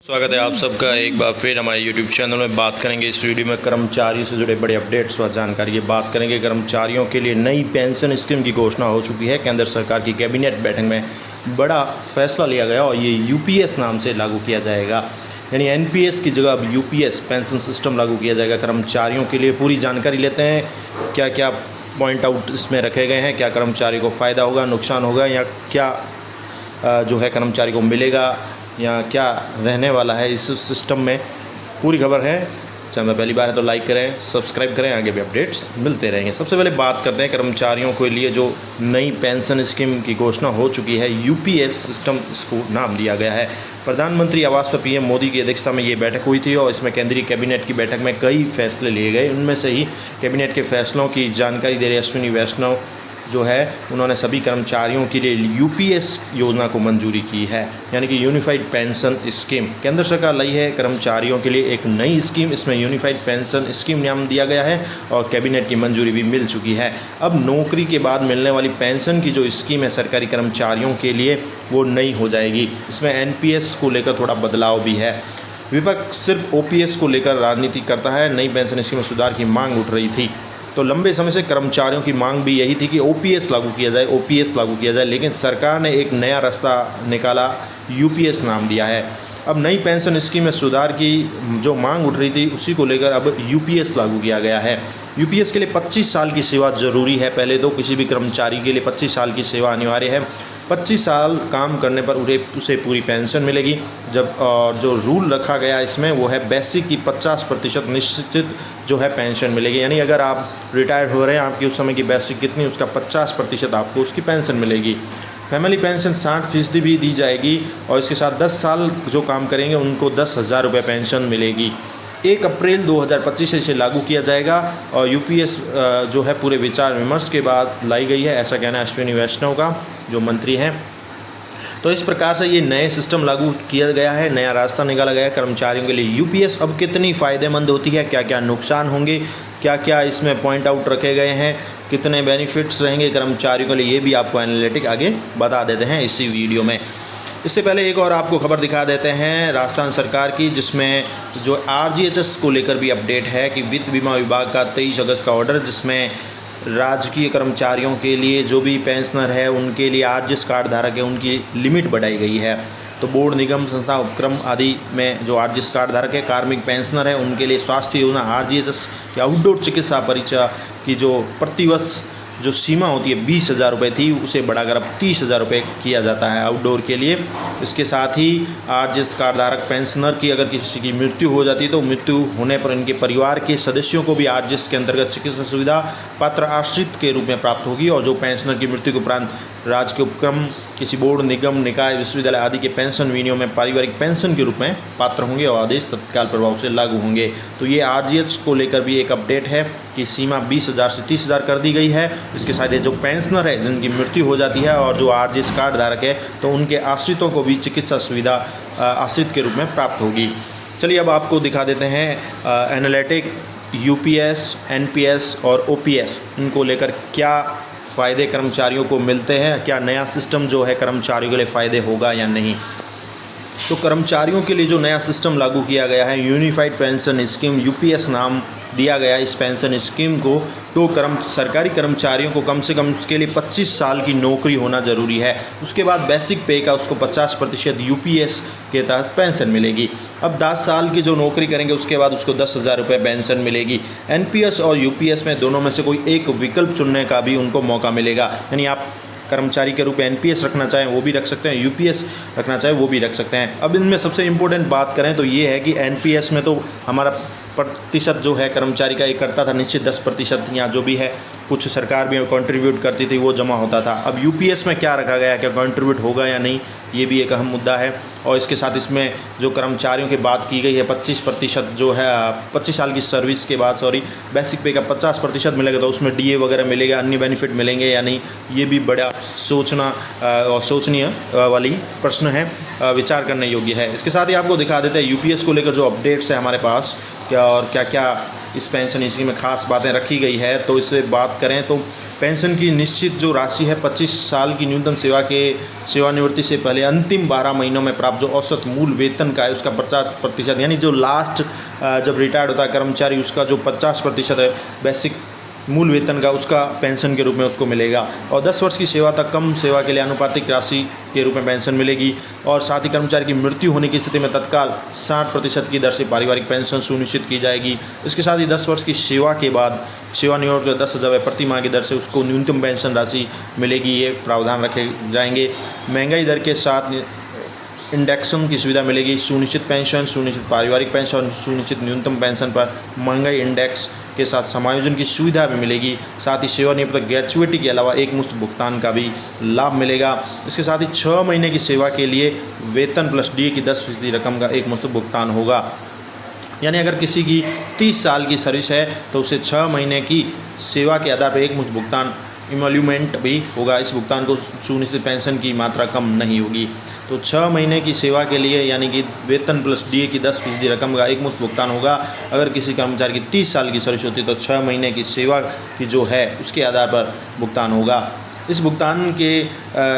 स्वागत है आप सबका एक बार फिर हमारे YouTube चैनल में। बात करेंगे इस वीडियो में कर्मचारियों से जुड़े बड़े अपडेट्स व जानकारी की बात करेंगे। कर्मचारियों के लिए नई पेंशन स्कीम की घोषणा हो चुकी है। केंद्र सरकार की कैबिनेट बैठक में बड़ा फैसला लिया गया और ये UPS नाम से लागू किया जाएगा, यानी NPS की जगह अब UPS पेंशन सिस्टम लागू किया जाएगा कर्मचारियों के लिए। पूरी जानकारी लेते हैं, क्या क्या पॉइंट आउट इसमें रखे गए हैं, क्या कर्मचारी को फ़ायदा होगा, नुकसान होगा, या क्या जो है कर्मचारी को मिलेगा, या क्या रहने वाला है इस सिस्टम में। पूरी खबर है। चैनल में पहली बार है तो लाइक करें, सब्सक्राइब करें, आगे भी अपडेट्स मिलते रहेंगे। सबसे पहले बात करते हैं कर्मचारियों के लिए जो नई पेंशन स्कीम की घोषणा हो चुकी है। UPS सिस्टम इसको नाम दिया गया है। प्रधानमंत्री आवास पर PM मोदी की अध्यक्षता में ये बैठक हुई थी और इसमें केंद्रीय कैबिनेट की बैठक में कई फैसले लिए गए। उनमें से ही कैबिनेट के फैसलों की जानकारी दे रहे अश्विनी वैष्णव जो है, उन्होंने सभी कर्मचारियों के लिए UPS योजना को मंजूरी की है, यानी कि यूनिफाइड पेंशन स्कीम। केंद्र सरकार लाई है कर्मचारियों के लिए एक नई स्कीम, इसमें यूनिफाइड पेंशन स्कीम नाम दिया गया है और कैबिनेट की मंजूरी भी मिल चुकी है। अब नौकरी के बाद मिलने वाली पेंशन की जो स्कीम है सरकारी कर्मचारियों के लिए, वो नई हो जाएगी। इसमें NPS को लेकर थोड़ा बदलाव भी है। विपक्ष सिर्फ OPS को लेकर राजनीति करता है। नई पेंशन स्कीम में सुधार की मांग उठ रही थी, तो लंबे समय से कर्मचारियों की मांग भी यही थी कि OPS लागू किया जाए, लेकिन सरकार ने एक नया रास्ता निकाला, UPS नाम दिया है। अब नई पेंशन स्कीम में सुधार की जो मांग उठ रही थी, उसी को लेकर अब UPS लागू किया गया है। UPS के लिए 25 साल की सेवा ज़रूरी है। पहले तो किसी भी कर्मचारी के लिए 25 साल की सेवा अनिवार्य है। 25 साल काम करने पर उसे पूरी पेंशन मिलेगी। और जो रूल रखा गया इसमें वो है बेसिक की 50% निश्चित जो है पेंशन मिलेगी, यानी अगर आप रिटायर्ड हो रहे हैं, आपकी उस समय की बेसिक कितनी, उसका 50% आपको उसकी पेंशन मिलेगी। फैमिली पेंशन 60% भी दी जाएगी और इसके साथ 10 साल जो काम करेंगे उनको 10,000 रुपये पेंशन मिलेगी। 1 अप्रैल 2025 से इसे लागू किया जाएगा और UPS जो है पूरे विचार विमर्श के बाद लाई गई है, ऐसा कहना है अश्विनी वैष्णव का, जो मंत्री हैं। तो इस प्रकार से ये नए सिस्टम लागू किया गया है, नया रास्ता निकाला गया है कर्मचारियों के लिए। UPS अब कितनी फ़ायदेमंद होती है, क्या क्या नुकसान होंगे, क्या क्या इसमें पॉइंट आउट रखे गए हैं, कितने बेनिफिट्स रहेंगे कर्मचारियों के लिए, ये भी आपको एनालिटिक आगे बता देते हैं इसी वीडियो में। इससे पहले एक और आपको खबर दिखा देते हैं राजस्थान सरकार की, जिसमें जो RGHS को लेकर भी अपडेट है कि वित्त बीमा विभाग का 23 अगस्त का ऑर्डर, जिसमें राजकीय कर्मचारियों के लिए जो भी पेंशनर है उनके लिए RGS कार्ड धारक है उनकी लिमिट बढ़ाई गई है। तो बोर्ड, निगम, संस्था, उपक्रम आदि में जो RGS कार्ड धारक है, कार्मिक पेंशनर है, उनके लिए स्वास्थ्य योजना RGHS की आउटडोर चिकित्सा परिचय की जो प्रतिवर्ष जो सीमा होती है 20,000 रुपये थी, उसे बढ़ाकर अब 30,000 रुपये किया जाता है आउटडोर के लिए। इसके साथ ही RGS कार्ड धारक पेंशनर की अगर किसी की मृत्यु हो जाती है तो मृत्यु होने पर इनके परिवार के सदस्यों को भी RGS के अंतर्गत चिकित्सा सुविधा पात्र आश्रित के रूप में प्राप्त होगी। और जो पेंशनर की मृत्यु के उपरांत राज्य के उपक्रम, किसी बोर्ड, निगम, निकाय, विश्वविद्यालय आदि के पेंशन विनियोग में पारिवारिक पेंशन के रूप में पात्र होंगे और आदेश तत्काल प्रभाव से लागू होंगे। तो ये RGS को लेकर भी एक अपडेट है कि सीमा 20,000 से 30,000 कर दी गई है। इसके साथ ही जो पेंशनर है जिनकी मृत्यु हो जाती है और जो RGS कार्ड धारक है, तो उनके आश्रितों को भी चिकित्सा सुविधा आश्रित के रूप में प्राप्त होगी। चलिए अब आपको दिखा देते हैं एनालिटिक UPS, NPS और OPS, इनको लेकर क्या फ़ायदे कर्मचारियों को मिलते हैं, क्या नया सिस्टम जो है कर्मचारियों के लिए फ़ायदे होगा या नहीं। तो कर्मचारियों के लिए जो नया सिस्टम लागू किया गया है, यूनिफाइड पेंशन स्कीम, UPS नाम दिया गया इस पेंशन स्कीम को, तो सरकारी कर्मचारियों को कम से कम उसके लिए 25 साल की नौकरी होना ज़रूरी है। उसके बाद बेसिक पे का उसको 50% UPS के तहत पेंशन मिलेगी। अब 10 साल की जो नौकरी करेंगे उसके बाद उसको 10,000 रुपये पेंशन मिलेगी। NPS और UPS में दोनों में से कोई एक विकल्प चुनने का भी उनको मौका मिलेगा, यानी आप कर्मचारी के रूप में NPS रखना चाहें वो भी रख सकते हैं, UPS रखना चाहें वो भी रख सकते हैं। अब इनमें सबसे इम्पोर्टेंट बात करें तो ये है कि NPS में तो हमारा प्रतिशत जो है कर्मचारी का एक करता था निश्चित 10%, या जो भी है कुछ सरकार भी कंट्रीब्यूट करती थी वो जमा होता था। अब UPS में क्या रखा गया, क्या कंट्रीब्यूट होगा या नहीं, ये भी एक अहम मुद्दा है। और इसके साथ इसमें जो कर्मचारियों की बात की गई है 25% जो है 25 साल की सर्विस के बाद बेसिक पे का 50% मिलेगा, तो उसमें DA वगैरह मिलेगा, अन्य बेनिफिट मिलेंगे या नहीं, ये भी बड़ा सोचनीय वाली प्रश्न है, विचार करने योग्य है। इसके साथ ही आपको दिखा देते हैं UPS को लेकर जो अपडेट्स है हमारे पास, क्या और क्या क्या इस पेंशन स्कीम में खास बातें रखी गई है। तो इससे बात करें तो पेंशन की निश्चित जो राशि है 25 साल की न्यूनतम सेवानिवृत्ति से पहले अंतिम 12 महीनों में प्राप्त जो औसत मूल वेतन का है उसका 50%, यानी जो लास्ट जब रिटायर्ड होता है कर्मचारी उसका जो 50% है बेसिक मूल वेतन का, उसका पेंशन के रूप में उसको मिलेगा। और 10 वर्ष की सेवा तक कम सेवा के लिए आनुपातिक राशि के रूप में पेंशन मिलेगी। और साथ ही कर्मचारी की मृत्यु होने की स्थिति में तत्काल 60% की दर से पारिवारिक पेंशन सुनिश्चित की जाएगी। इसके साथ ही 10 वर्ष की सेवा के बाद सेवानिवृत्ति 10,000 प्रति माह की दर से उसको न्यूनतम पेंशन राशि मिलेगी। ये प्रावधान रखे जाएंगे। महंगाई दर के साथ इंडेक्सन की सुविधा मिलेगी। सुनिश्चित पेंशन, सुनिश्चित पारिवारिक पेंशन, सुनिश्चित न्यूनतम पेंशन पर महंगाई इंडेक्स के साथ समायोजन की सुविधा भी मिलेगी। साथ ही सेवानिवृत्ति ग्रेच्युइटी के अलावा एक मुश्त भुगतान का भी लाभ मिलेगा। इसके साथ ही 6 महीने की सेवा के लिए वेतन प्लस डीए की 10% रकम का एक मुश्त भुगतान होगा। यानी अगर किसी की 30 साल की सर्विस है तो उसे 6 महीने की सेवा के आधार पर एक मुश्त भुगतान इमोल्यूमेंट भी होगा। इस भुगतान को सुनिश्चित पेंशन की मात्रा कम नहीं होगी। तो 6 महीने की सेवा के लिए यानी कि वेतन प्लस डीए की 10% रकम का एक मुश्त भुगतान होगा। अगर किसी कर्मचारी की 30 साल की सर्विस होती है तो 6 महीने की सेवा की जो है उसके आधार पर भुगतान होगा। इस भुगतान के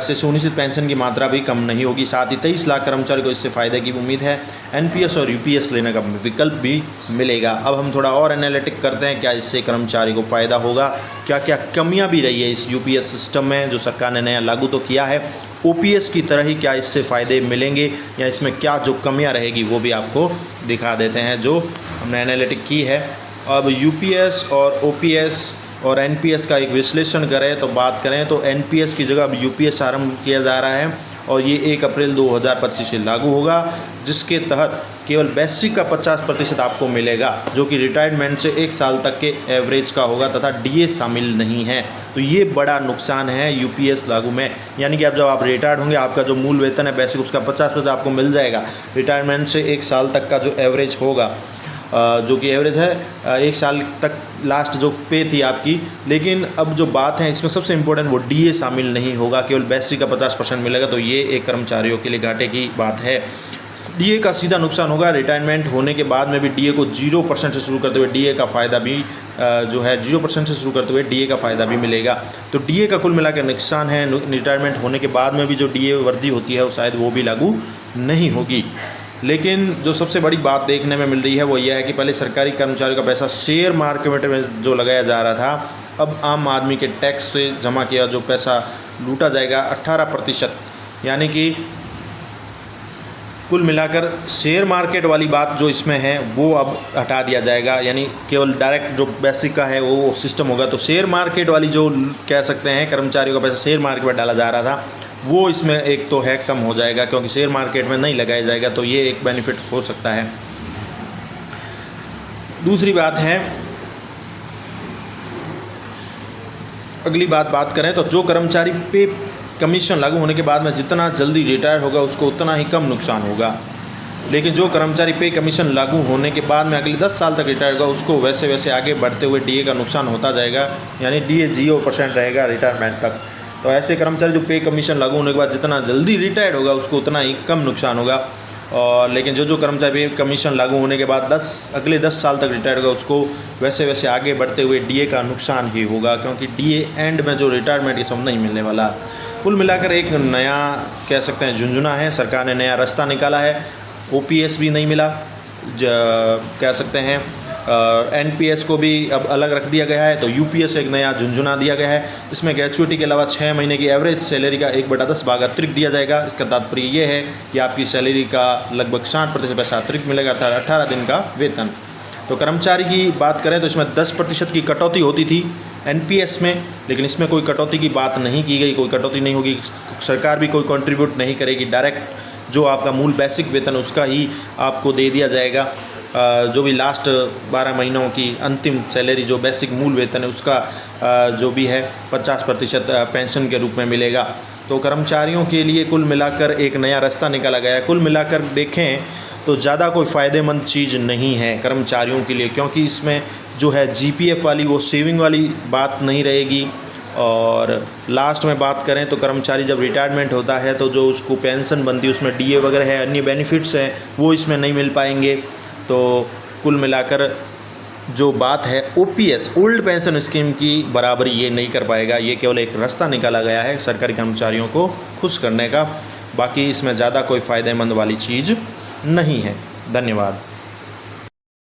से सुनिश्चित पेंशन की मात्रा भी कम नहीं होगी। साथ ही 23 लाख कर्मचारी को इससे फ़ायदे की उम्मीद है। एनपीएस और यूपीएस लेने का विकल्प भी मिलेगा। अब हम थोड़ा और एनालिटिक करते हैं, क्या इससे कर्मचारी को फ़ायदा होगा, क्या क्या कमियां भी रही है इस यूपीएस सिस्टम में जो सरकार ने नया लागू तो किया है। ओपीएस की तरह ही क्या इससे फ़ायदे मिलेंगे या इसमें क्या जो कमियां रहेगी वो भी आपको दिखा देते हैं जो हमने एनालिटिक की है। अब यूपीएस और ओपीएस और एनपीएस का एक विश्लेषण करें तो बात करें तो एनपीएस की जगह अब यूपीएस आरंभ किया जा रहा है और ये 1 अप्रैल 2025 से लागू होगा, जिसके तहत केवल बेसिक का 50% आपको मिलेगा जो कि रिटायरमेंट से 1 साल तक के एवरेज का होगा तथा डीए शामिल नहीं है। तो ये बड़ा नुकसान है यूपीएस लागू में। यानी कि अब जब आप रिटायर्ड होंगे आपका जो मूल वेतन है बेसिक उसका 50% आपको मिल जाएगा। रिटायरमेंट से 1 साल तक का जो एवरेज होगा जो कि एवरेज है 1 साल तक लास्ट जो पे थी आपकी। लेकिन अब जो बात है इसमें सबसे इम्पोर्टेंट वो डीए शामिल नहीं होगा, केवल बेसिक का 50% मिलेगा। तो ये एक कर्मचारियों के लिए घाटे की बात है। डीए का सीधा नुकसान होगा रिटायरमेंट होने के बाद में भी डीए को 0% से शुरू करते हुए डीए का फ़ायदा भी जो है 0% से शुरू करते हुए डीए का फ़ायदा भी मिलेगा। तो डीए का कुल मिलाकर नुकसान है। रिटायरमेंट होने के बाद में भी जो डीए वृद्धि होती है वो शायद वो भी लागू नहीं होगी। लेकिन जो सबसे बड़ी बात देखने में मिल रही है वो यह है कि पहले सरकारी कर्मचारियों का पैसा शेयर मार्केट में जो लगाया जा रहा था, अब आम आदमी के टैक्स से जमा किया जो पैसा लूटा जाएगा 18%। यानी कि कुल मिलाकर शेयर मार्केट वाली बात जो इसमें है वो अब हटा दिया जाएगा। यानी केवल डायरेक्ट जो बेसिक का है वो सिस्टम होगा। तो शेयर मार्केट वाली जो कह सकते हैं कर्मचारियों का पैसा शेयर मार्केट में डाला जा रहा था वो इसमें एक तो है कम हो जाएगा, क्योंकि शेयर मार्केट में नहीं लगाया जाएगा। तो ये एक बेनिफिट हो सकता है। दूसरी बात है, अगली बात करें तो जो कर्मचारी पे कमीशन लागू होने के बाद में जितना जल्दी रिटायर होगा उसको उतना ही कम नुकसान होगा। लेकिन जो कर्मचारी पे कमीशन लागू होने के बाद में अगले 10 साल तक रिटायर होगा उसको वैसे वैसे आगे बढ़ते हुए डीए का नुकसान होता जाएगा। यानी डीए 0% रहेगा रिटायरमेंट तक। तो ऐसे कर्मचारी जो पे कमीशन लागू होने के बाद जितना जल्दी रिटायर्ड होगा उसको उतना ही कम नुकसान होगा। और लेकिन जो कर्मचारी पे कमीशन लागू होने के बाद अगले 10 साल तक रिटायर होगा उसको वैसे वैसे आगे बढ़ते हुए डीए का नुकसान ही होगा, क्योंकि डीए एंड में जो रिटायरमेंट ये सब नहीं मिलने वाला। कुल मिलाकर एक नया कह सकते हैं झुंझुना है। सरकार ने नया रास्ता निकाला है। ओपीएस भी नहीं मिला, कह सकते हैं एनपीएस को भी अब अलग रख दिया गया है। तो यूपीएस एक नया झुंझुना दिया गया है। इसमें ग्रेच्युइटी के अलावा 6 महीने की एवरेज सैलरी का 1/10 भाग अतिरिक्त दिया जाएगा। इसका तात्पर्य ये है कि आपकी सैलरी का लगभग 60% पैसा अतिरिक्त मिलेगा, अर्थात 18 दिन का वेतन। तो कर्मचारी की बात करें तो इसमें 10% की कटौती होती थी एनपीएस में, लेकिन इसमें कोई कटौती की बात नहीं की गई। कोई कटौती नहीं होगी, सरकार भी कोई कंट्रीब्यूट नहीं करेगी। डायरेक्ट जो आपका मूल बेसिक वेतन उसका ही आपको दे दिया जाएगा। जो भी लास्ट 12 महीनों की अंतिम सैलरी जो बेसिक मूल वेतन है उसका जो भी है 50% पेंशन के रूप में मिलेगा। तो कर्मचारियों के लिए कुल मिलाकर एक नया रास्ता निकाला गया है। कुल मिलाकर देखें तो ज़्यादा कोई फ़ायदेमंद चीज़ नहीं है कर्मचारियों के लिए, क्योंकि इसमें जो है जीपीएफ वाली वो सेविंग वाली बात नहीं रहेगी। और लास्ट में बात करें तो कर्मचारी जब रिटायरमेंट होता है तो जो उसको पेंशन बनती है उसमें डीए वगैरह है, अन्य बेनिफिट्स हैं वो इसमें नहीं मिल पाएंगे। तो कुल मिलाकर जो बात है ओपीएस ओल्ड पेंशन स्कीम की बराबरी ये नहीं कर पाएगा। ये केवल एक रास्ता निकाला गया है सरकारी कर्मचारियों को खुश करने का, बाकी इसमें ज़्यादा कोई फ़ायदेमंद वाली चीज़ नहीं है। धन्यवाद।